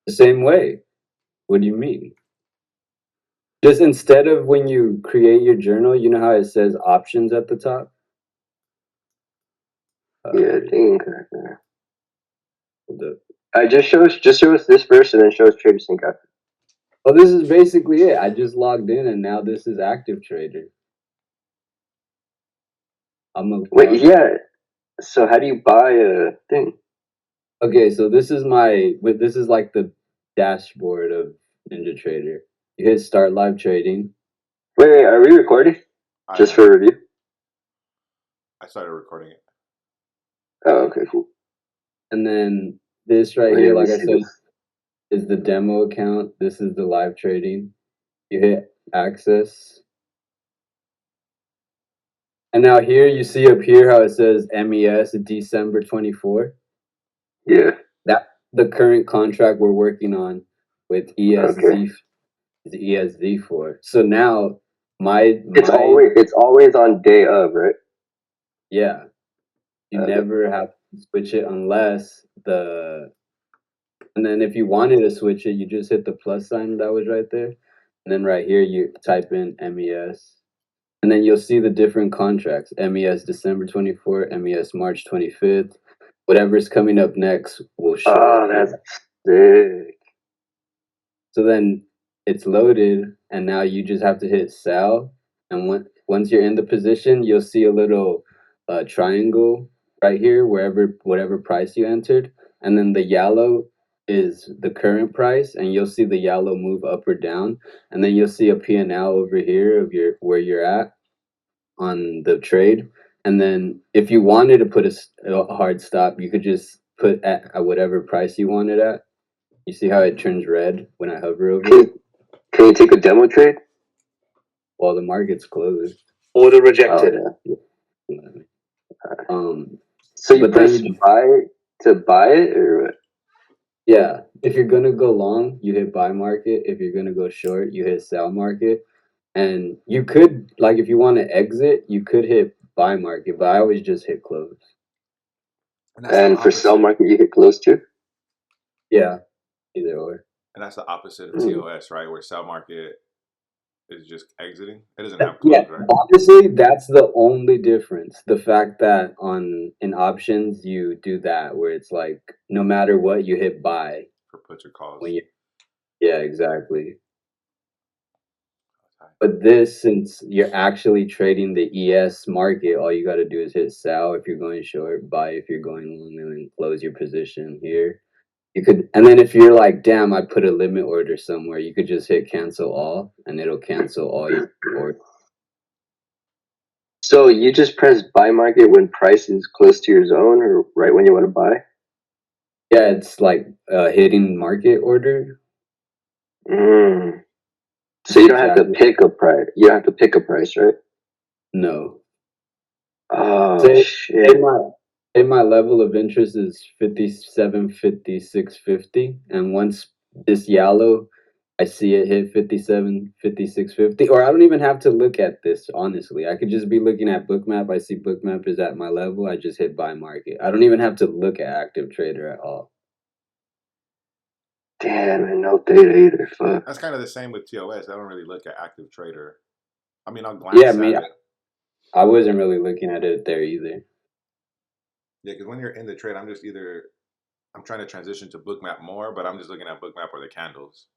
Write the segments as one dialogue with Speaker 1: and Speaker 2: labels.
Speaker 1: The same way. What do you mean? Just instead of when you create your journal, you know how it says options at the top?
Speaker 2: Yeah,
Speaker 1: Where is it?
Speaker 2: dang.
Speaker 1: Hold up.
Speaker 2: I just show us this first and then show us Trader Sync after.
Speaker 1: Oh, this is basically it. I just logged in and now this is Active Trader. I'm gonna
Speaker 2: Wait,
Speaker 1: log.
Speaker 2: yeah. So how do you buy a thing?
Speaker 1: Okay, so this is like the dashboard of NinjaTrader. You hit start live trading.
Speaker 2: Wait, are we recording?
Speaker 3: I
Speaker 2: Just
Speaker 3: am.
Speaker 2: for review?
Speaker 3: I started recording it.
Speaker 2: Oh, okay, cool.
Speaker 1: And then this right
Speaker 2: Wait,
Speaker 1: here,
Speaker 2: let me
Speaker 1: like I
Speaker 2: see
Speaker 1: said,
Speaker 2: this.
Speaker 1: is the demo account. This is the live trading. You hit access. And now here you see up here how it says MES December 24.
Speaker 2: Yeah.
Speaker 1: That the current contract we're working on with
Speaker 2: Okay.
Speaker 1: ESZ for. So now my
Speaker 2: It's always on day of, right?
Speaker 1: yeah, you
Speaker 2: Okay.
Speaker 1: never have to switch it unless and then if you wanted to switch it, you just hit the plus sign that was right there. And then right here you type in MES. And then you'll see the different contracts. MES December 24, MES March 25th. Whatever's coming up next will show up
Speaker 2: Oh,
Speaker 1: here.
Speaker 2: that's sick.
Speaker 1: So then it's loaded, and now you just have to hit sell. And once you're in the position, you'll see a little triangle right here, whatever price you entered, and then the yellow is the current price, and you'll see the yellow move up or down, and then you'll see a P&L over here of your where you're at on the trade. And then if you wanted to put a hard stop, you could just put at whatever price you wanted at. You see how it turns red when I hover over
Speaker 2: Can
Speaker 1: it?
Speaker 2: you, can you take a demo trade?
Speaker 1: Well, the market's closed.
Speaker 2: Order rejected. Oh, yeah. So you
Speaker 1: But then
Speaker 2: press
Speaker 1: you,
Speaker 2: buy to buy it, or what?
Speaker 1: yeah, if you're gonna go long, you hit buy market. If you're gonna go short, you hit sell market. And you could, like, if you want to exit, you could hit buy market, but I always just hit close.
Speaker 3: And that's the
Speaker 2: And for sell
Speaker 3: opposite.
Speaker 2: market, you hit close too.
Speaker 1: Yeah, either or.
Speaker 3: And that's the opposite of
Speaker 2: Mm.
Speaker 3: TOS, right? Where sell market is just exiting. It doesn't have
Speaker 1: Yeah,
Speaker 3: close, right?
Speaker 1: honestly, that's the only difference. The fact that on in options you do that where it's like no matter what you hit buy
Speaker 3: For puts or
Speaker 1: when
Speaker 3: calls.
Speaker 1: you yeah, exactly. But this, since you're actually trading the ES market, all you got to do is hit sell if you're going short, buy if you're going long, and then close your position here. You could, and then if you're like, damn, I put a limit order somewhere, you could just hit cancel all, and it'll cancel all your orders.
Speaker 2: So you just press buy market when price is close to your zone, or right when you want to buy.
Speaker 1: Yeah, it's like a hidden market order.
Speaker 2: Mm. So
Speaker 1: It's
Speaker 2: you don't have to
Speaker 1: exactly
Speaker 2: pick a price. You don't have to pick a price, right?
Speaker 1: no.
Speaker 2: Oh
Speaker 1: Say,
Speaker 2: shit!
Speaker 1: say my level of interest is 57, 56, 50, and once this yellow, I see it hit 57, 56, 50, or I don't even have to look at this, honestly. I could just be looking at Bookmap. I see Bookmap is at my level. I just hit buy market. I don't even have to look at Active Trader at all.
Speaker 2: Damn, and no data either. Fuck.
Speaker 3: That's kind of the same with TOS. I don't really look at active trader. I mean, I'll
Speaker 1: Yeah,
Speaker 3: glance
Speaker 1: me,
Speaker 3: at it.
Speaker 1: I wasn't really looking at it there either.
Speaker 3: Yeah, because when you're in the trade, I'm trying to transition to bookmap more, but I'm just looking at bookmap or the candles.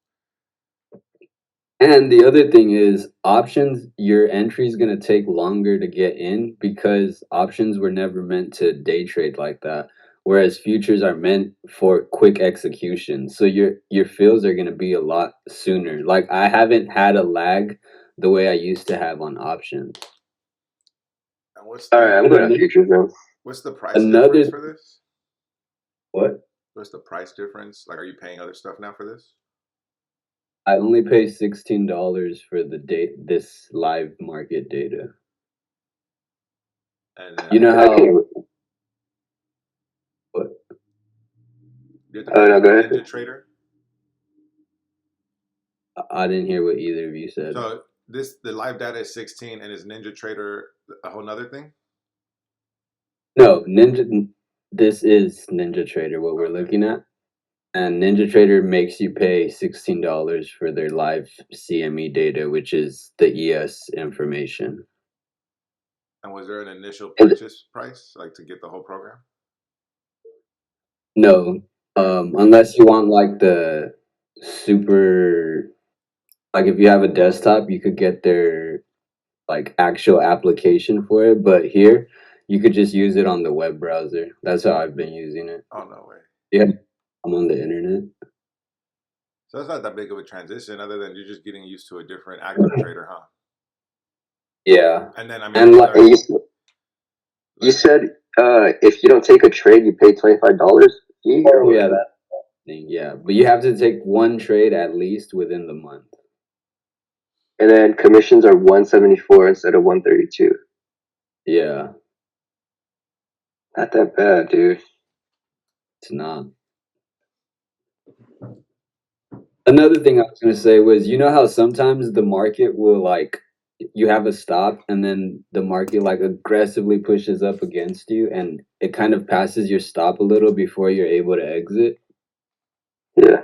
Speaker 1: And the other thing is options, your entry is going to take longer to get in because options were never meant to day trade like that. Whereas futures are meant for quick execution. So your fills are going to be a lot sooner. Like I haven't had a lag the way I used to have on options.
Speaker 3: And
Speaker 2: All right, I'm
Speaker 1: And
Speaker 2: going to futures now.
Speaker 3: what's the price difference
Speaker 1: another
Speaker 3: for this?
Speaker 1: what?
Speaker 3: What's the price difference? Like, are you paying other stuff now for this?
Speaker 1: I only pay $16 for the date this live market data.
Speaker 3: And
Speaker 1: You know
Speaker 3: then
Speaker 2: I can't.
Speaker 1: how what?
Speaker 3: you have to
Speaker 2: Oh
Speaker 3: pay
Speaker 2: no,
Speaker 3: for
Speaker 2: go ahead.
Speaker 3: Ninja Trader.
Speaker 1: I didn't hear what either of you said.
Speaker 3: So the live data is 16, and is Ninja Trader a whole nother thing?
Speaker 1: No, Ninja. This is Ninja Trader. What we're
Speaker 3: Okay.
Speaker 1: looking at. And NinjaTrader makes you pay $16 for their live CME data, which is the ES information.
Speaker 3: And was there an initial
Speaker 2: And
Speaker 3: purchase price, like to get the whole program?
Speaker 1: No, unless you want like the super, like if you have a desktop, you could get their like actual application for it. But here, you could just use it on the web browser. That's how I've been using it.
Speaker 3: Oh no way.
Speaker 1: Yeah, I'm on the internet.
Speaker 3: So it's not that big of a transition, other than you're just getting used to a different active trader, huh?
Speaker 1: Yeah,
Speaker 3: And then I mean,
Speaker 1: and
Speaker 3: you
Speaker 1: like
Speaker 2: and
Speaker 3: learn
Speaker 2: you
Speaker 3: like
Speaker 2: said if you don't take a trade, you pay $25 fee or
Speaker 1: oh
Speaker 2: what?
Speaker 1: yeah, that thing. Yeah, but you have to take one trade at least within the month.
Speaker 2: And then commissions are 174 instead of 132.
Speaker 1: Yeah,
Speaker 2: Not that bad, dude.
Speaker 1: it's not. Another thing I was gonna say was, you know how sometimes the market will like you have a stop and then the market like aggressively pushes up against you and it kind of passes your stop a little before you're able to exit.
Speaker 2: Yeah.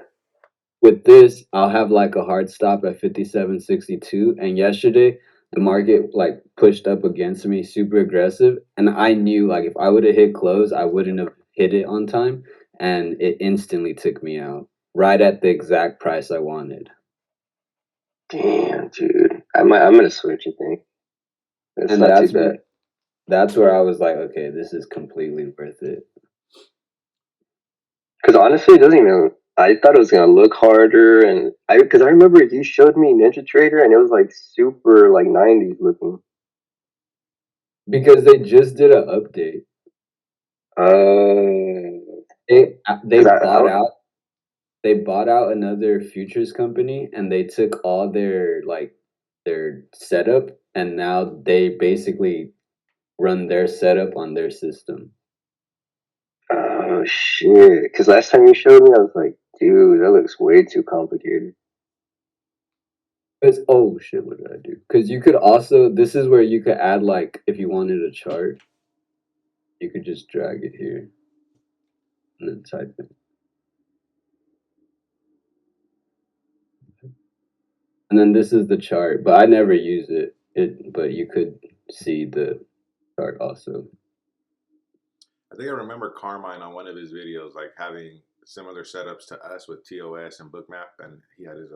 Speaker 1: With this, I'll have like a hard stop at 57.62. And yesterday, the market like pushed up against me super aggressive. And I knew like if I would have hit close, I wouldn't have hit it on time. And it instantly took me out right at the exact price I wanted.
Speaker 2: Damn, dude. I'm gonna switch, I think. It's
Speaker 1: And
Speaker 2: not too bad.
Speaker 1: that's where I was like, okay, this is completely worth it.
Speaker 2: Because honestly, it doesn't even. I thought it was gonna look harder, and because I remember you showed me NinjaTrader, and it was like super like 90s looking.
Speaker 1: Because they just did an update. They
Speaker 2: Because
Speaker 1: they bought out another futures company and they took all their like their setup and now they basically run their setup on their system.
Speaker 2: oh shit! Because last time you showed me, I was like, dude, that looks way too complicated.
Speaker 1: Because oh shit, what did I do? Because you could also this is where you could add like if you wanted a chart, you could just drag it here and then type it. And then this is the chart, but I never use it. But you could see the chart also.
Speaker 3: I think I remember Carmine on one of his videos, like having similar setups to us with TOS and Bookmap, and he had his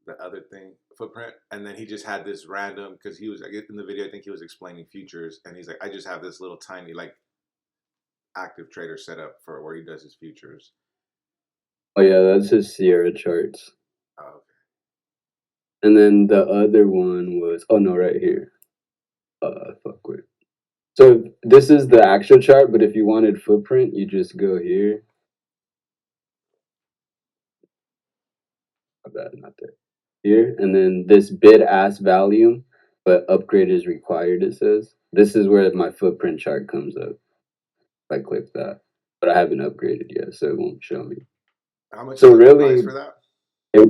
Speaker 3: the other thing footprint, and then he just had this random because he was I guess in the video I think he was explaining futures, and he's like, I just have this little tiny like active trader setup for where he does his futures.
Speaker 1: Oh yeah, that's his Sierra charts.
Speaker 3: Oh,
Speaker 1: And then the other one was oh no, right here. Fuck with. So this is the actual chart, but if you wanted footprint, you just go here. My bad, not there. Here, and then this bid ask volume, but upgrade is required. It says this is where my footprint chart comes up. If I click that, but I haven't upgraded yet, so it won't show me.
Speaker 3: how much
Speaker 1: So
Speaker 3: is the price
Speaker 1: really,
Speaker 3: for that?
Speaker 1: it,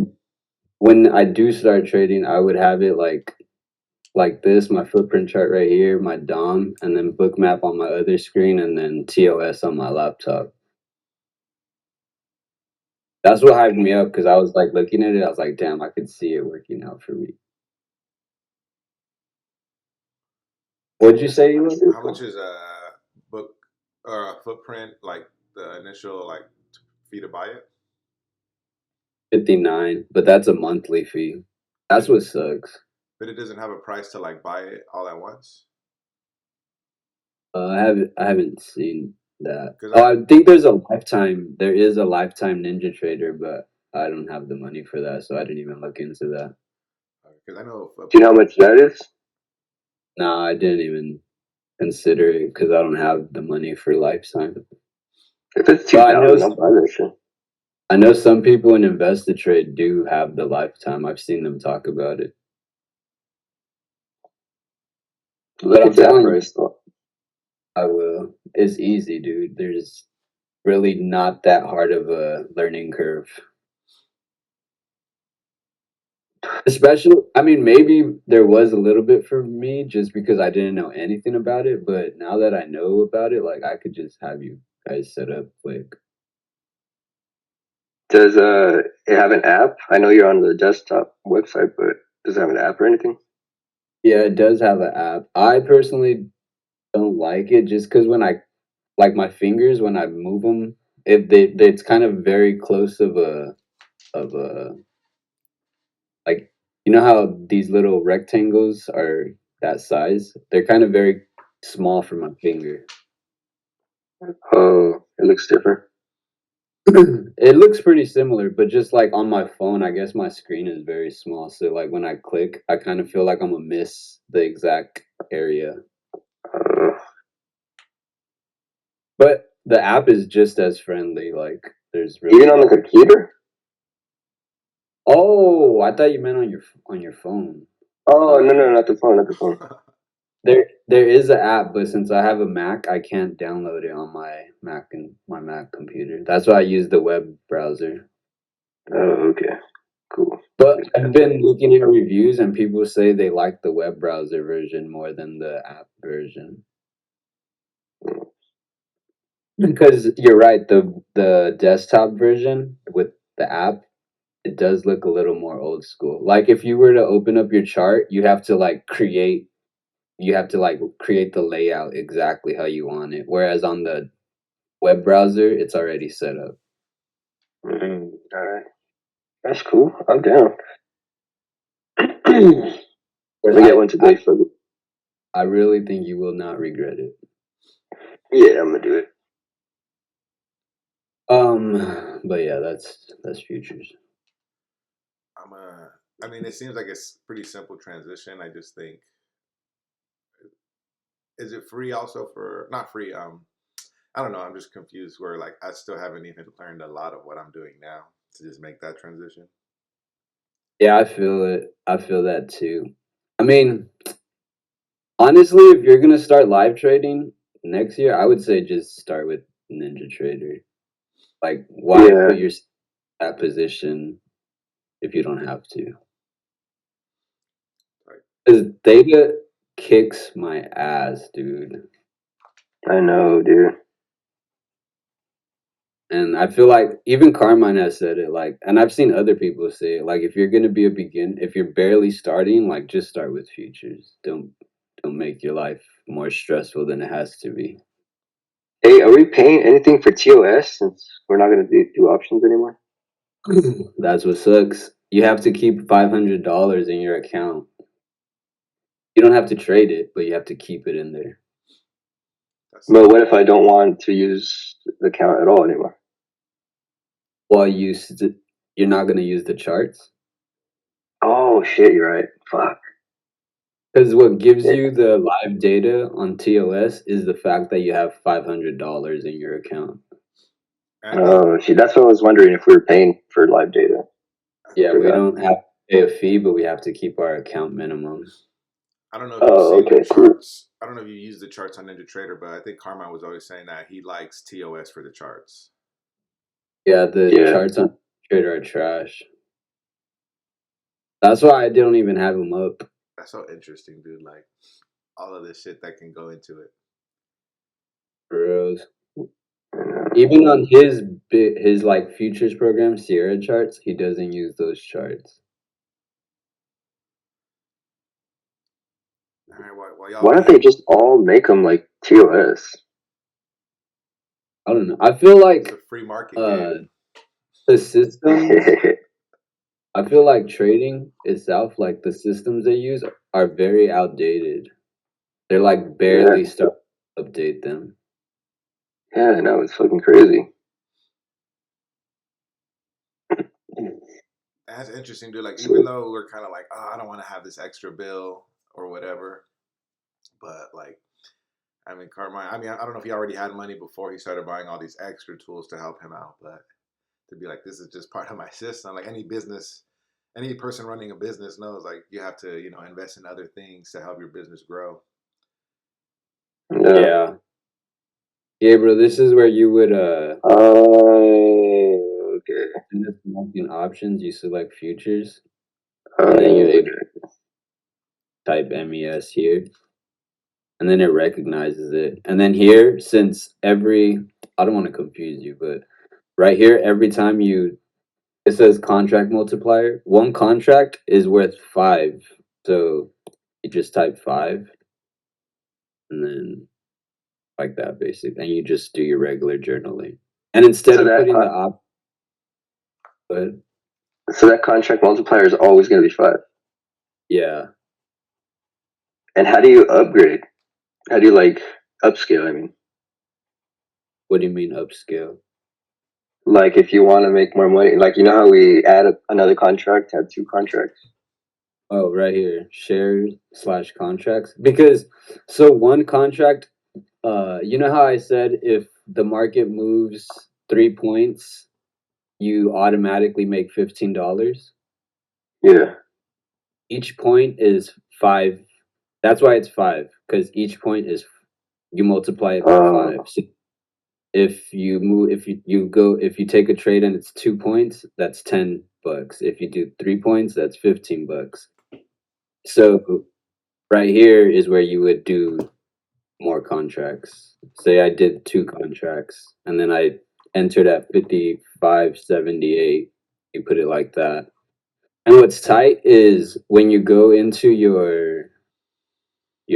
Speaker 1: when I do start trading, I would have it like this, my footprint chart right here, my DOM, and then Bookmap on my other screen, and then TOS on my laptop. That's what hyped me up because I was like looking at it, I was like, damn, I could see it working out for me. What'd you say,
Speaker 2: That's
Speaker 1: Eli?
Speaker 2: pretty
Speaker 3: How
Speaker 2: cool.
Speaker 3: much is a book or a footprint like the initial like fee to buy it?
Speaker 1: 59, but that's a monthly fee.
Speaker 3: But
Speaker 1: That's
Speaker 3: it
Speaker 1: what sucks.
Speaker 3: but it doesn't have a price to like buy it all at once.
Speaker 1: I haven't seen that.
Speaker 3: Because
Speaker 1: Oh, I think there's a lifetime. There is a lifetime Ninja Trader, but I don't have the money for that, so I didn't even look into that.
Speaker 3: I know
Speaker 2: Do you know how much that is?
Speaker 1: Nah, I didn't even consider it because I don't have the money for lifetime.
Speaker 2: If it's
Speaker 1: But
Speaker 2: 2,000, I'll buy that shit.
Speaker 1: I know some people in Trade do have the lifetime. I've seen them talk about it.
Speaker 2: Look
Speaker 1: But I'm
Speaker 2: into that
Speaker 1: telling you,
Speaker 2: price though.
Speaker 1: I will. It's easy, dude. There's really not that hard of a learning curve. Especially, I mean, maybe there was a little bit for me just because I didn't know anything about it. But now that I know about it, like I could just have you guys set up quick.
Speaker 2: Does it have an app? I know you're on the desktop website, but does it have an app or anything?
Speaker 1: Yeah, it does have an app. I personally don't like it just because when I like my fingers when I move them, it's kind of very close of a like you know how these little rectangles are that size? They're kind of very small for my finger.
Speaker 2: Oh, it looks different.
Speaker 1: It looks pretty similar, but just like on my phone, I guess my screen is very small. So like when I click, I kind of feel like I'm gonna miss the exact area.
Speaker 2: Uh,
Speaker 1: But the app is just as friendly. Like there's
Speaker 2: even on
Speaker 1: really
Speaker 2: the computer?
Speaker 1: Oh, I thought you meant on your phone.
Speaker 2: Oh no, no,
Speaker 1: Um,
Speaker 2: not the phone, not the phone.
Speaker 1: there is an app, but since I have a Mac, I can't download it on my Mac computer. That's why I use the web browser.
Speaker 2: Oh, okay, cool.
Speaker 1: But I've been looking at reviews and people say they like the web browser version more than the app version. Because you're right, the desktop version with the app, it does look a little more old school. Like if you were to open up your chart, you have to like create the layout exactly how you want it. Whereas on the web browser, it's already set up.
Speaker 2: All right, that's cool. I'm down. I'm
Speaker 1: But
Speaker 2: gonna get one today.
Speaker 1: I really think you will not regret it.
Speaker 2: Yeah, I'm gonna do it.
Speaker 1: But yeah, that's futures.
Speaker 3: I mean, it seems like it's pretty simple transition. I just think, is it free also for not free? I don't know. I'm just confused. Where like I still haven't even learned a lot of what I'm doing now to just make that transition.
Speaker 1: Yeah, I feel it. I feel that too. I mean, honestly, if you're gonna start live trading next year, I would say just start with NinjaTrader. Like, why
Speaker 2: Yeah,
Speaker 1: put your that position if you don't have to?
Speaker 3: Like,
Speaker 1: Because Theta kicks my ass, dude.
Speaker 2: I know, dude.
Speaker 1: And I feel like even Carmine has said it, like, and I've seen other people say it, like, if you're gonna be if you're barely starting, like, just start with futures. Don't make your life more stressful than it has to be.
Speaker 2: Hey, are we paying anything for TOS since we're not gonna do options anymore?
Speaker 1: That's what sucks. You have to keep $500 in your account. You don't have to trade it, but you have to keep it in there.
Speaker 3: that's
Speaker 2: But what if I don't want to use the account at all anymore?
Speaker 1: While you're not gonna use the charts.
Speaker 2: Oh shit, you're right. Fuck.
Speaker 1: Because what gives
Speaker 2: Yeah.
Speaker 1: you the live data on TOS is the fact that you have $500 in your account.
Speaker 3: I think
Speaker 2: Oh shit, that's what I was wondering if we were paying for live data.
Speaker 3: I
Speaker 1: Yeah,
Speaker 3: think
Speaker 1: we
Speaker 2: Forgot.
Speaker 1: don't have to pay a fee, but we have to keep our account minimum.
Speaker 3: I don't know if you've
Speaker 2: Oh,
Speaker 3: seen the
Speaker 2: okay, cool.
Speaker 3: charts. I don't know if you use the charts on NinjaTrader, but I think Carmine was always saying that he likes TOS for the charts.
Speaker 1: Yeah, the
Speaker 2: Yeah.
Speaker 1: charts on Trader are trash. That's why I don't even have them up.
Speaker 3: That's so interesting, dude. Like all of this shit that can go into it.
Speaker 1: Bros.
Speaker 2: Yeah.
Speaker 1: Even on his like futures program, Sierra charts, he doesn't use those charts.
Speaker 3: All right, well, y'all
Speaker 2: Why don't they
Speaker 3: be.
Speaker 2: just all make them like TOS?
Speaker 1: I don't know. I feel
Speaker 3: It's
Speaker 1: like
Speaker 3: a free market game.
Speaker 1: the systems. I feel like trading itself, like the systems they use, are very outdated. They're like
Speaker 2: Yeah,
Speaker 1: barely start to update them.
Speaker 2: yeah, I know, it's fucking crazy.
Speaker 3: That's interesting, dude. Like even
Speaker 2: So,
Speaker 3: though we're kind of like, oh, I don't want to have this extra bill or whatever, but like, I mean, Carmine. I mean, I don't know if he already had money before he started buying all these extra tools to help him out, but to be like, this is just part of my system. Like any business, any person running a business knows, like you have to, invest in other things to help your business grow.
Speaker 2: yeah.
Speaker 1: Yeah. Yeah, bro, this is where you would
Speaker 2: Oh, okay.
Speaker 1: in the smoking options, you select futures, and then you're
Speaker 2: Oh,
Speaker 1: able
Speaker 2: okay.
Speaker 1: to type MES here, and then it recognizes it. And then here, since I don't want to confuse you, but right here, every time you It says contract multiplier. One contract is worth 5. So you just type 5 and then like that basically. And you just do your regular journaling. And instead
Speaker 2: So
Speaker 1: of
Speaker 2: that
Speaker 1: putting the
Speaker 2: con-
Speaker 1: but
Speaker 2: so that contract multiplier is always going to be 5.
Speaker 1: yeah.
Speaker 2: And how do you upgrade? How do you like upscale? I mean,
Speaker 1: What do you mean upscale?
Speaker 2: like if you want to make more money, like you know how we add another contract, add 2 contracts.
Speaker 1: Oh, right here. Shares/contracts. Because so one contract, you know how I said if the market moves 3 points, you automatically make $15?
Speaker 2: Yeah.
Speaker 1: Each point is 5. That's why it's 5, because each point is you multiply it by 5.
Speaker 2: Uh,
Speaker 1: So if you move, if you take a trade and it's 2 points, that's $10. If you do 3 points, that's $15. So right here is where you would do more contracts. Say I did 2 contracts and then I entered at 55.78. You put it like that. And what's tight is when you go into your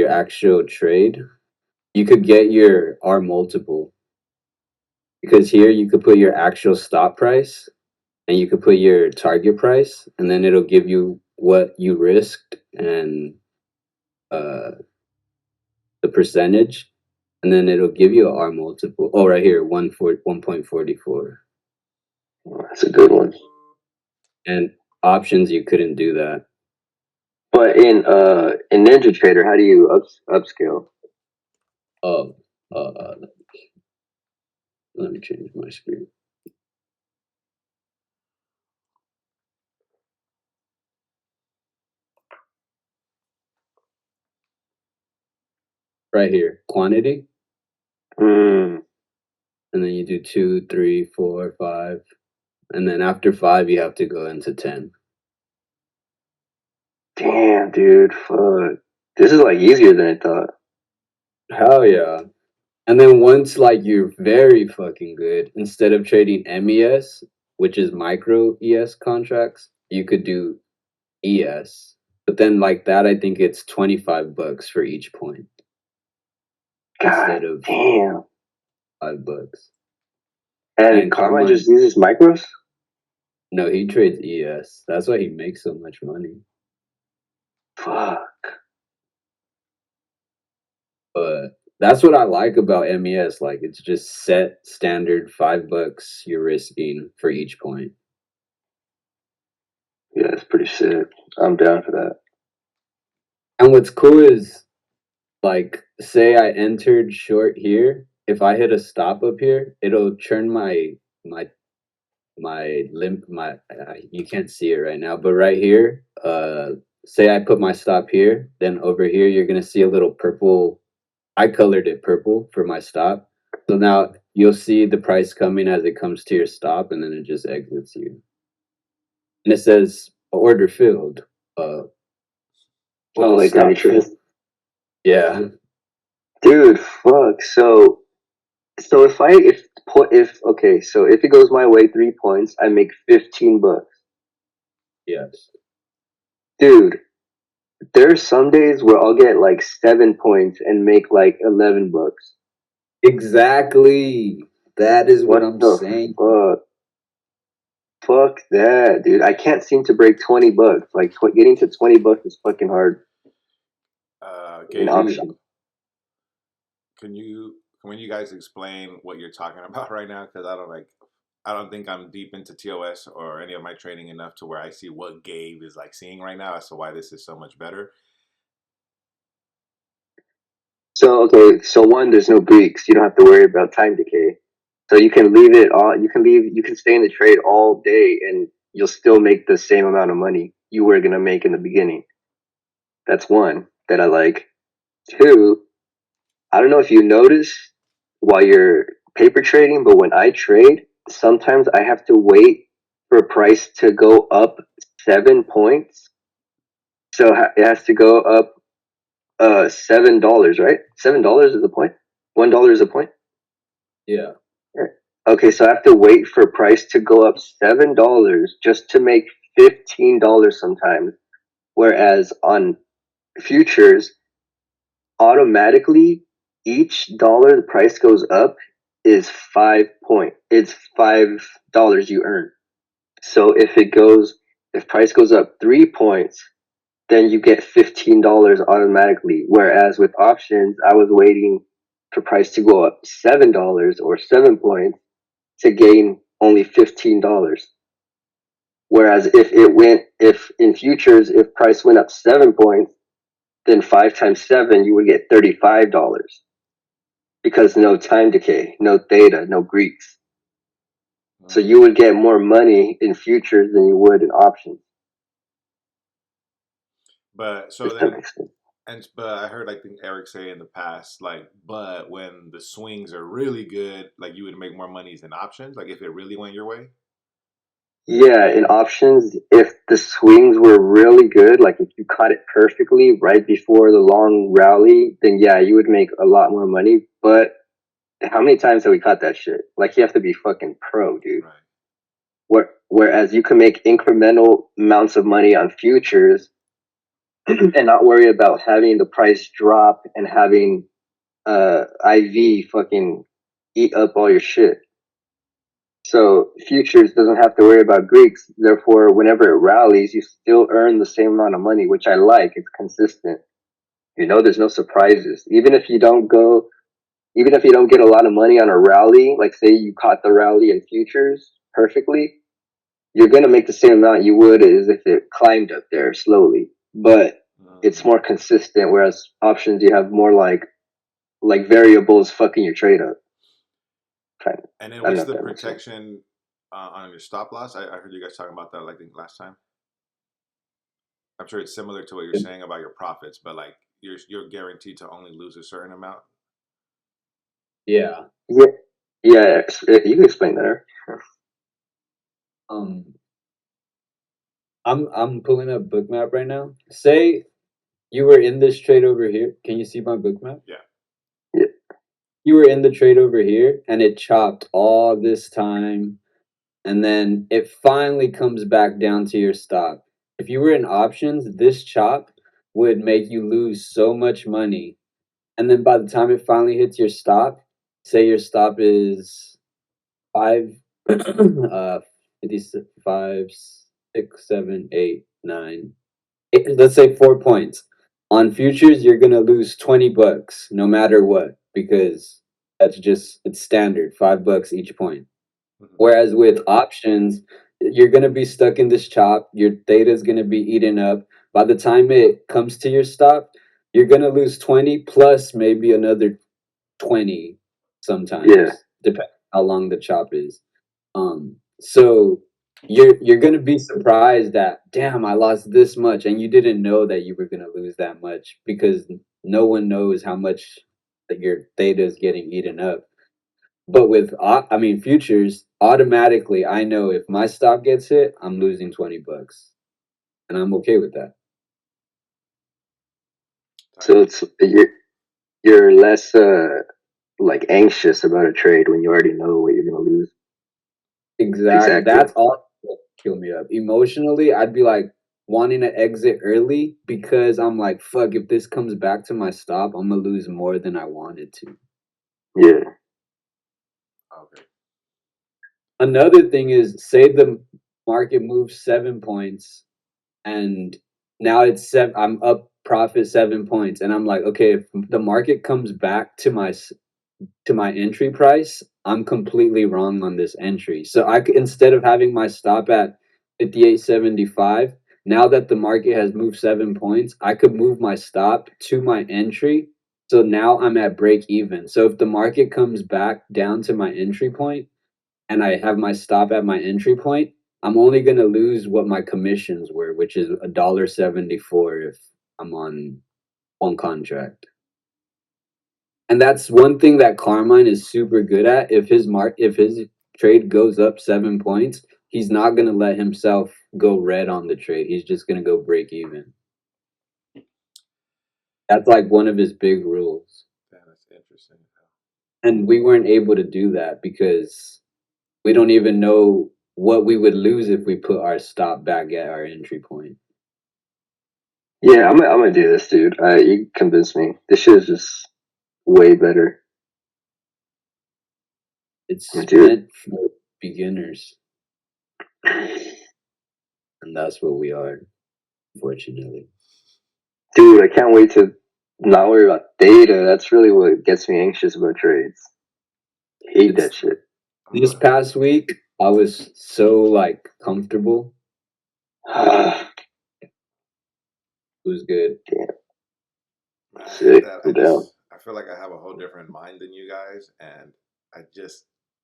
Speaker 1: actual trade, you could get your R multiple, because here you could put your actual stop price and you could put your target price, and then it'll give you what you risked and uh, the percentage, and then it'll give you an R multiple. Oh, right here, 1.44.
Speaker 2: that's a good one.
Speaker 1: And options, you couldn't do that.
Speaker 2: But in Ninja Trader, how do you upscale?
Speaker 1: Oh, let me change my screen. Right here, quantity,
Speaker 2: Mm,
Speaker 1: and then you do 2, 3, 4, 5, and then after 5, you have to go into 10.
Speaker 2: damn, dude, fuck. This is like easier than I thought.
Speaker 1: Hell yeah. And then once like you're very fucking good, instead of trading MES, which is micro ES contracts, you could do ES. But then like that, I think it's $25 for each point
Speaker 2: God
Speaker 1: instead of
Speaker 2: damn.
Speaker 1: $5.
Speaker 2: And
Speaker 1: And
Speaker 2: Carmine
Speaker 1: Carmine,
Speaker 2: just uses micros?
Speaker 1: no, he trades ES. That's why he makes so much money.
Speaker 2: Fuck.
Speaker 1: But that's what I like about MES. Like it's just set standard $5 you're risking for each point.
Speaker 2: Yeah, it's pretty sick. I'm down for that.
Speaker 1: And what's cool is, like, say I entered short here, if I hit a stop up here, it'll churn my my you can't see it right now, but right here, say I put my stop here, then over here you're gonna see a little purple. I colored it purple for my stop. So now you'll see the price coming as it comes to your stop, and then it just exits you. And it says order filled. Uh,
Speaker 2: Oh,
Speaker 1: well,
Speaker 2: like
Speaker 1: stop
Speaker 2: nitrous.
Speaker 1: filled. Yeah,
Speaker 2: Dude, fuck. So if okay, so if it goes my way 3 points, I make $15.
Speaker 1: yes.
Speaker 2: Dude, there's some days where I'll get like 7 points and make like $11.
Speaker 1: Exactly. That is what
Speaker 2: What
Speaker 1: I'm
Speaker 2: the
Speaker 1: saying.
Speaker 2: fuck? Fuck that, dude. I can't seem to break $20. Like getting to $20 is fucking hard in
Speaker 3: Gabe,
Speaker 1: Dude,
Speaker 2: option.
Speaker 3: can you guys explain what you're talking about right now? Because I don't think I'm deep into TOS or any of my trading enough to where I see what Gabe is like seeing right now as to why this is so much better.
Speaker 2: So okay, so one, there's no Greeks. You don't have to worry about time decay. So you can leave it all. You can stay in the trade all day, and you'll still make the same amount of money you were gonna make in the beginning. That's one that I like. Two, I don't know if you notice while you're paper trading, but when I trade, sometimes I have to wait for a price to go up 7 points. So it has to go up $7, right? $7 is a point. $1 is a point.
Speaker 1: yeah.
Speaker 2: Yeah. Okay, so I have to wait for price to go up $7 just to make $15 sometimes. Whereas on futures, automatically each dollar the price goes up is 5 point. It's $5 you earn. So if price goes up 3 points, then you get $15 automatically. Whereas with options, I was waiting for price to go up $7 or 7 points to gain only $15. Whereas if in futures, if price went up 7 points, then 5 times 7, you would get $35 because no time decay, no theta, no Greeks. So you would get more money in futures than you would in options.
Speaker 3: But so
Speaker 2: If that
Speaker 3: then,
Speaker 2: makes sense.
Speaker 3: but I heard like Eric say in the past, like, but when the swings are really good, like you would make more monies in options, like if it really went your way.
Speaker 2: Yeah, in options, if the swings were really good, like if you caught it perfectly right before the long rally, then yeah, you would make a lot more money. But how many times have we caught that shit? Like you have to be fucking pro, dude.
Speaker 3: Right.
Speaker 2: Whereas you can make incremental amounts of money on futures and not worry about having the price drop and having IV fucking eat up all your shit. So futures doesn't have to worry about Greeks. Therefore, whenever it rallies, you still earn the same amount of money, which I like. It's consistent. There's no surprises. Even if you don't get a lot of money on a rally, like say you caught the rally in futures perfectly, you're gonna make the same amount you would as if it climbed up there slowly. But it's more consistent. Whereas options, you have more like variables fucking your trade up. Kind of.
Speaker 3: And then
Speaker 2: I don't know
Speaker 3: what's
Speaker 2: if
Speaker 3: the
Speaker 2: that makes sense.
Speaker 3: protection on your stop loss? I heard you guys talking about that like last time. I'm sure it's similar to what you're saying about your profits, but like you're guaranteed to only lose a certain amount.
Speaker 1: Yeah.
Speaker 2: Yeah, yeah. You can explain that. Eric.
Speaker 1: I'm pulling up Bookmap right now. Say you were in this trade over here. Can you see my Bookmap?
Speaker 3: Yeah.
Speaker 2: Yeah.
Speaker 1: You were in the trade over here, and it chopped all this time, and then it finally comes back down to your stop. If you were in options, this chop would make you lose so much money. And then by the time it finally hits your stop, say your stop is five, 55, 6, 7, 8, 9. Let's say 4 points. On futures, you're gonna lose $20 no matter what, because it's standard, $5 each point. Whereas with options, you're gonna be stuck in this chop. Your theta is gonna be eaten up. By the time it comes to your stop, you're gonna lose 20 plus maybe another 20
Speaker 2: Yeah.
Speaker 1: sometimes, depending how long the chop is. So you're gonna be surprised that damn I lost this much, and you didn't know that you were gonna lose that much because no one knows how much that your theta is getting eaten up. But with futures, automatically I know if my stop gets hit, I'm losing $20, and I'm okay with that.
Speaker 2: So you're less like anxious about a trade when you already know what you're gonna lose.
Speaker 1: Exactly.
Speaker 2: Exactly.
Speaker 1: That's all that kill me up. Emotionally, I'd be like wanting to exit early because I'm like, fuck, if this comes back to my stop, I'm gonna lose more than I wanted to.
Speaker 2: Yeah.
Speaker 3: Okay.
Speaker 1: Another thing is, say the market moves 7 points, and now it's seven. I'm up profit 7 points, and I'm like, okay, if the market comes back to my entry price, I'm completely wrong on this entry. So instead of having my stop at 58.75, now that the market has moved 7 points, I could move my stop to my entry. So now I'm at break even. So if the market comes back down to my entry point and I have my stop at my entry point, I'm only gonna lose what my commissions were, which is $1.74 if I'm on one contract. And that's one thing that Carmine is super good at. If his trade goes up 7 points, he's not gonna let himself go red on the trade. He's just gonna go break even. That's like one of his big rules.
Speaker 3: Yeah, that's interesting.
Speaker 1: And we weren't able to do that because we don't even know what we would lose if we put our stop back at our entry point.
Speaker 2: Yeah, I'm gonna do this, dude. You convinced me. This shit is just way better.
Speaker 1: It's
Speaker 2: I'm gonna do it.
Speaker 1: meant for beginners, and that's what we are, unfortunately.
Speaker 2: Dude, I can't wait to not worry about data. That's really what gets me anxious about trades. Hate that
Speaker 1: It's
Speaker 2: shit.
Speaker 1: this past week I was so like comfortable. It was good.
Speaker 3: Man, I hate
Speaker 2: Sick.
Speaker 3: that.
Speaker 2: I'm down.
Speaker 3: I feel like I have a whole different mind than you guys, and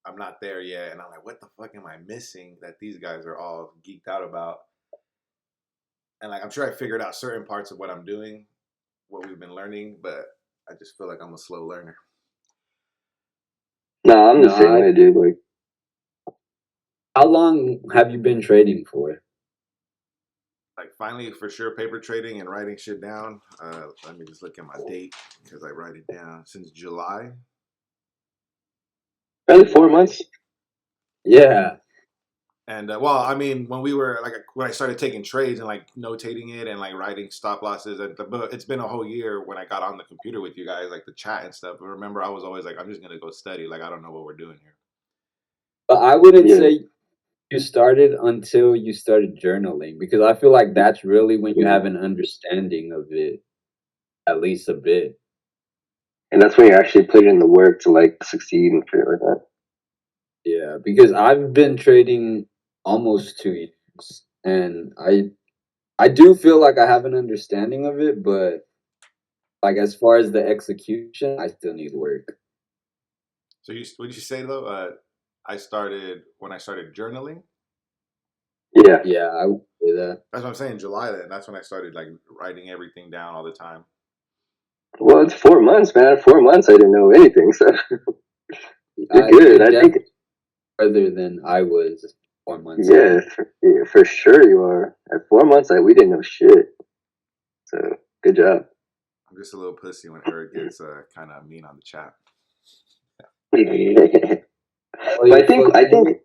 Speaker 3: I'm not there yet, and I'm like, what the fuck am I missing that these guys are all geeked out about? And like, I'm sure I figured out certain parts of what I'm doing, what we've been learning, but I just feel like I'm a slow learner.
Speaker 2: Nah, I'm the
Speaker 1: No,
Speaker 2: same way, dude. Like,
Speaker 1: how long have you been trading for?
Speaker 3: Like, finally, for sure, paper trading and writing shit down. Let me just look at my date because I write it down since July.
Speaker 2: really 4 months?
Speaker 1: Yeah,
Speaker 3: And well, I mean, when I started taking trades and like notating it and like writing stop losses, but it's been a whole year when I got on the computer with you guys, like the chat and stuff. But remember, I was always like, I'm just gonna go study. Like, I don't know what we're doing here.
Speaker 1: but I wouldn't
Speaker 2: Yeah.
Speaker 1: say you started until you started journaling because I feel like that's really when you have an understanding of it, at least a bit.
Speaker 2: And that's when you actually put in the work to like succeed and shit like that.
Speaker 1: Yeah, because I've been trading almost 2 years, and I do feel like I have an understanding of it, but like as far as the execution, I still need work.
Speaker 3: So what did you say though? I started when I started journaling.
Speaker 2: Yeah.
Speaker 1: Yeah, I would say that.
Speaker 3: That's what I'm saying. July. Then that's when I started like writing everything down all the time.
Speaker 2: Well, it's 4 months, man. 4 months, I didn't know anything, so you're
Speaker 1: You're
Speaker 2: good. I think,
Speaker 1: definitely further than I was 4 months
Speaker 2: yeah,
Speaker 1: ago.
Speaker 2: for sure you are. At 4 months, we didn't know shit. So, good job.
Speaker 3: I'm just a little pussy when Eric gets kind of mean on the chat.
Speaker 2: But
Speaker 1: Oh,
Speaker 2: I
Speaker 1: you're
Speaker 2: think,
Speaker 1: fucking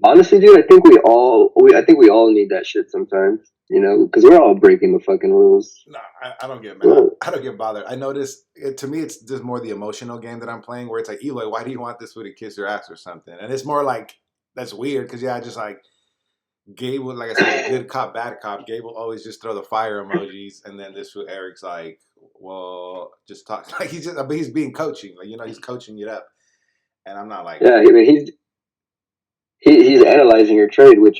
Speaker 2: honestly, dude, I think we all need that shit sometimes, you know, because we're all breaking the fucking rules.
Speaker 3: No, I don't get mad.
Speaker 2: Well,
Speaker 3: I don't get bothered. I notice to me, it's just more the emotional game that I'm playing, where it's like, Eloy, why do you want this fool to kiss your ass or something? And it's more like that's weird because yeah, just like Gabe would, like I said, a good cop, bad cop. Gabe will always just throw the fire emojis, and then this fool Eric's like, well, just talk like but he's being coaching, like he's coaching it up, and I'm not like
Speaker 2: yeah, I
Speaker 3: that.
Speaker 2: mean, he's analyzing your trade, which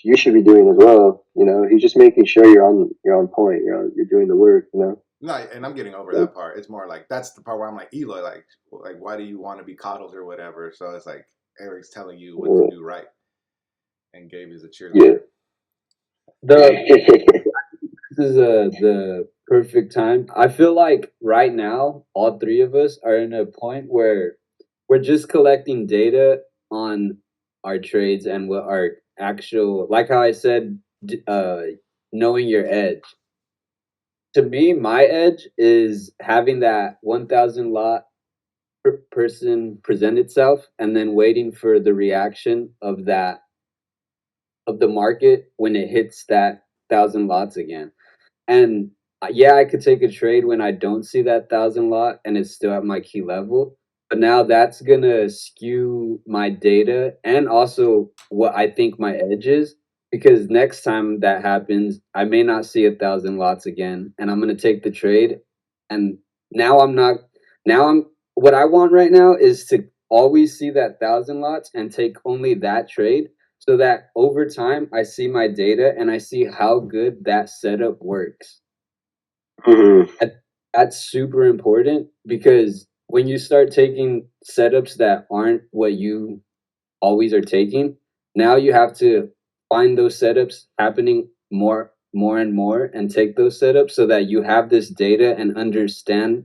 Speaker 2: you should be doing as well. You know, he's just making sure you're on point. You're doing the work. You know.
Speaker 3: No, and I'm getting over
Speaker 2: Like,
Speaker 3: that part. It's more like that's the part where I'm like Eloy, like why do you want to be coddled or whatever? So it's like Eric's telling you what to do right, and Gabe is a
Speaker 2: yeah.
Speaker 3: cheerleader.
Speaker 1: the this is the perfect time. I feel like right now, all three of us are in a point where we're just collecting data on our trades and what our actual, like how I said, knowing your edge. To me, my edge is having that 1,000 lot person present itself and then waiting for the reaction of the market when it hits that 1,000 lots again. And yeah, I could take a trade when I don't see that 1,000 lot and it's still at my key level. But now that's gonna skew my data and also what I think my edge is. Because next time that happens, I may not see 1,000 lots again, and I'm gonna take the trade. And now I'm not. Now I'm. What I want right now is to always see that 1,000 lots and take only that trade so that over time I see my data and I see how good that setup works.
Speaker 2: Mhm.
Speaker 1: That's super important because when you start taking setups that aren't what you always are taking, now you have to find those setups happening more and more and take those setups so that you have this data and understand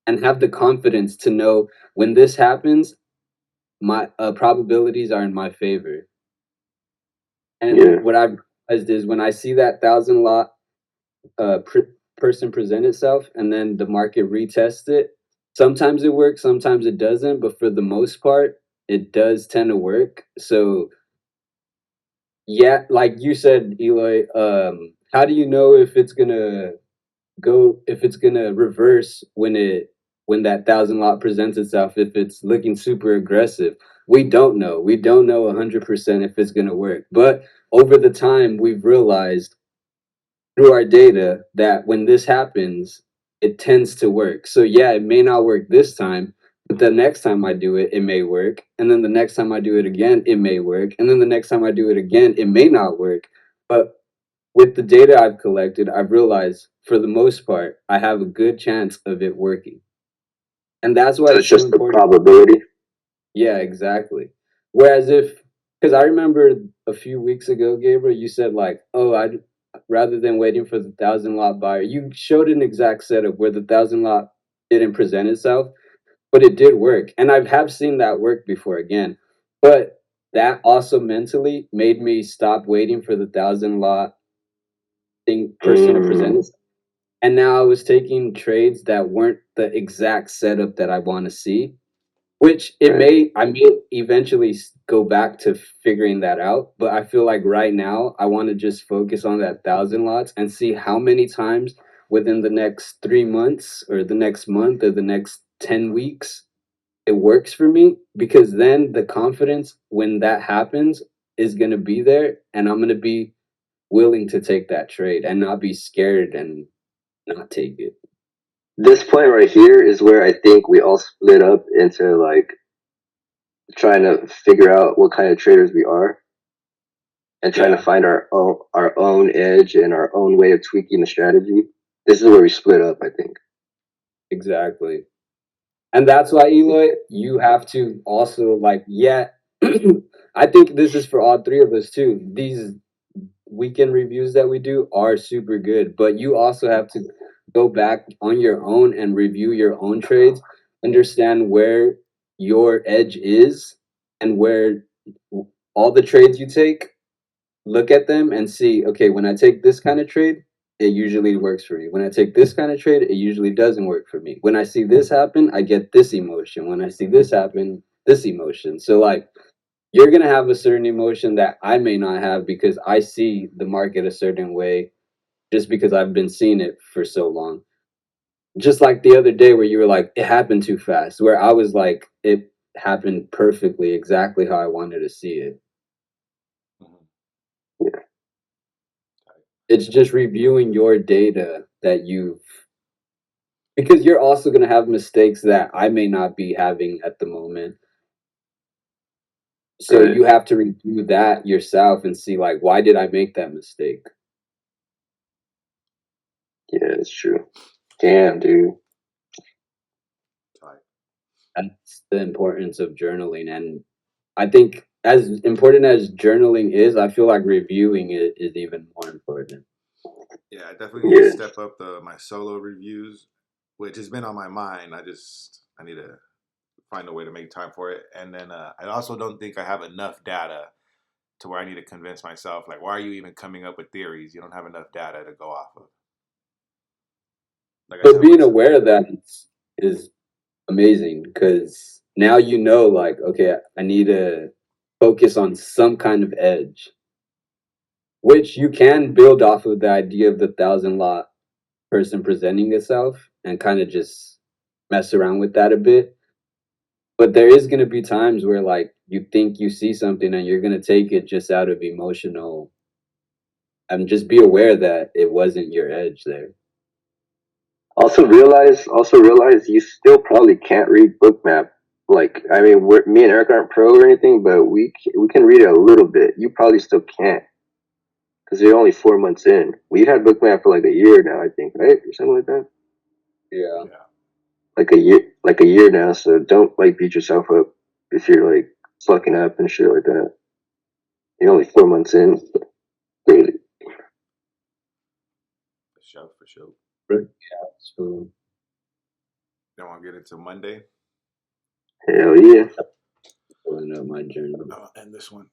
Speaker 1: and have the confidence to know when this happens, my probabilities are in my favor. And
Speaker 2: Yeah.
Speaker 1: what I've realized is when I see that 1,000 lot person present itself and then the market retests it, sometimes it works, sometimes it doesn't. But for the most part, it does tend to work. So yeah, like you said, Eloy, how do you know if it's gonna if it's gonna reverse when that thousand lot presents itself, if it's looking super aggressive? We don't know. We don't know 100% if it's gonna work. But over the time, we've realized through our data that when this happens, it tends to work. So yeah, it may not work this time, but the next time I do it, it may work. And then the next time I do it again, it may work. And then the next time I do it again, it may not work. But with the data I've collected, I've realized for the most part, I have a good chance of it working. And that's why
Speaker 2: So
Speaker 1: it's
Speaker 2: it's
Speaker 1: so
Speaker 2: just the
Speaker 1: important.
Speaker 2: probability.
Speaker 1: Yeah, exactly. Whereas because I remember a few weeks ago, Gabriel, you said like, oh, rather than waiting for the thousand lot buyer, you showed an exact setup where the thousand lot didn't present itself, but it did work. And I have seen that work before again. But that also mentally made me stop waiting for the thousand lot person to present
Speaker 2: Mm,
Speaker 1: itself. And now I was taking trades that weren't the exact setup that I want to see, which
Speaker 2: right.
Speaker 1: I may eventually go back to figuring that out. But I feel like right now I want to just focus on that thousand lots and see how many times within the next 3 months or the next month or the next 10 weeks it works for me, because then the confidence when that happens is going to be there, and I'm going to be willing to take that trade and not be scared and not take it.
Speaker 2: This point right here is where I think we all split up into like trying to figure out what kind of traders we are and trying to
Speaker 1: Yeah,
Speaker 2: find our own edge and our own way of tweaking the strategy. This is where we split up, I think.
Speaker 1: exactly. And that's why, Eloy, you have to also like, yeah, I think this is for all three of us too. These weekend reviews that we do are super good, but you also have to go back on your own and review your own trades, understand where your edge is and where all the trades you take, look at them and see, okay, when I take this kind of trade, it usually works for me. When I take this kind of trade, it usually doesn't work for me. When I see this happen, I get this emotion. When I see this happen, this emotion. So like you're going to have a certain emotion that I may not have because I see the market a certain way just because I've been seeing it for so long. Just like the other day where you were like, it happened too fast, where I was like, it happened perfectly, exactly how I wanted to see it.
Speaker 3: Mhm.
Speaker 1: It's just reviewing your data that you've, because you're also going to have mistakes that I may not be having at the moment. So
Speaker 2: Right.
Speaker 1: you have to review that yourself and see like, why did I make that mistake?
Speaker 2: Yeah, it's true. Damn, dude.
Speaker 3: Tight.
Speaker 1: That's the importance of journaling. And I think as important as journaling is, I feel like reviewing it is even more important.
Speaker 3: Yeah, I definitely need to
Speaker 2: Yeah.
Speaker 3: step up my solo reviews, which has been on my mind. I need to find a way to make time for it. And then I also don't think I have enough data to where I need to convince myself, like, why are you even coming up with theories? You don't have enough data to go off of. Like I
Speaker 1: But
Speaker 3: said,
Speaker 1: being aware of that is amazing, because now you know, like, okay, I need to focus on some kind of edge, which you can build off of the idea of the thousand lot person presenting itself and kind of just mess around with that a bit. But there is going to be times where like you think you see something and you're going to take it just out of emotional, and just be aware that it wasn't your edge there.
Speaker 2: Also realize you still probably can't read Bookmap. Like, I mean, me and Eric aren't pro or anything, but we can read it a little bit. You probably still can't because you're only 4 months in. We've had Bookmap for like a year now, I think, right, or something like that.
Speaker 1: Yeah.
Speaker 3: yeah,
Speaker 2: Like a year now. So don't like beat yourself up if you're like fucking up and shit like that. You're only 4 months in. Crazy.
Speaker 3: for sure, for sure.
Speaker 1: Right. Yeah. So
Speaker 3: Don't want to get into Monday.
Speaker 2: Hell yeah.
Speaker 1: pulling up my journal.
Speaker 3: I'll end this one.